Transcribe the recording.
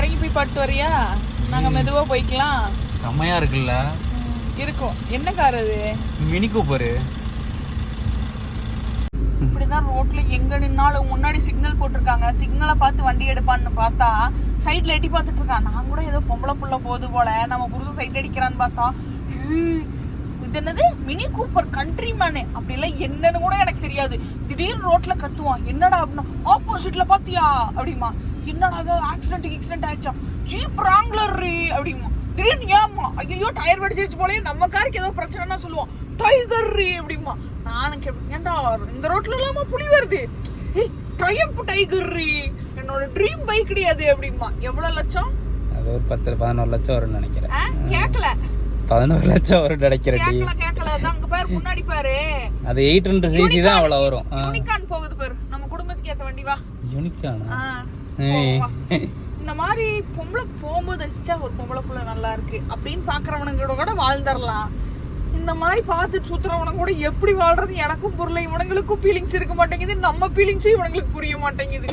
இறங்கி போய் பாட்டு வரியா? நாங்க மெதுவா போய்க்கலாம். செம்மையா இருக்குல்ல? இருக்கும். என்ன கார் அது? Mini Cooper. இப்படிதான் ரோட்ல எங்க நின்னாலும் முன்னாடி சிக்னல் போட்டிருக்காங்க. சிக்னலை பார்த்து வண்டி எடுப்பான்னு பார்த்தா சைட்ல எட்டி பார்த்துட்டு இருக்கான். நான் கூட ஏதோ பொம்பளை புள்ள போது போல நம்ம புருஷன் சைட் அடிக்கிறான்னு பார்த்தா இது என்னது மினி கூப்பர் கண்ட்ரி மேனு அப்படி எல்லாம் என்னன்னு கூட எனக்கு தெரியாது. திடீர்னு ரோட்ல கத்துவான். என்னடா அப்படின்னா ஆப்போசிட்ல பாத்தியா அப்படிமா. என்னடா ஏதாவது ஆக்சிடென்ட் ஆயிடுச்சா? ஜீப் ராங்லர் அப்படிமா. திடீர்னு ஏமா ஐயோ டயர் வெடிச்சிருச்சு போலயே நம்ம காருக்கு ஏதோ பிரச்சனைனா சொல்லுவோம் டைகர் அப்படிமா. நானும் கேட்பேன் ஏன்டா இந்த ரோட்ல எல்லாமா புலி வருது? ட்ரையம்ப் டைகர் என்னோட ட்ரீம் பைக் கிடையாது அப்படிமா. எவ்வளவு லட்சம்? அது ஒரு 10-11 லட்சம் வரும்னு நினைக்கிறேன். கேட்கல 11 லட்சம் வரும் நினைக்கிறேன். கேட்கல அங்க பாரு முன்னாடி பாரு. அது 800 சிசி தான் அவ்வளவு வரும். யூனிகார்ன் போகுது பாரு. நம்ம குடும்பத்துக்கு ஏத்த வண்டி வா. யூனிகார்னா? இந்த மாதிரி பொம்பளை போகும்போது ஒரு பொம்பளை புள்ள நல்லா இருக்கு அப்படின்னு பாக்குறவனுங்களோட கூட வாழ்ந்துடலாம். இந்த மாதிரி பார்த்து சுத்துறவனுங்க கூட எப்படி வாழ்றது எனக்கும் புரியல. இவனுங்களுக்கும் ஃபீலிங்ஸ் இருக்க மாட்டேங்குது. நம்ம ஃபீலிங்ஸே இவனுங்களுக்கு புரிய மாட்டேங்குது.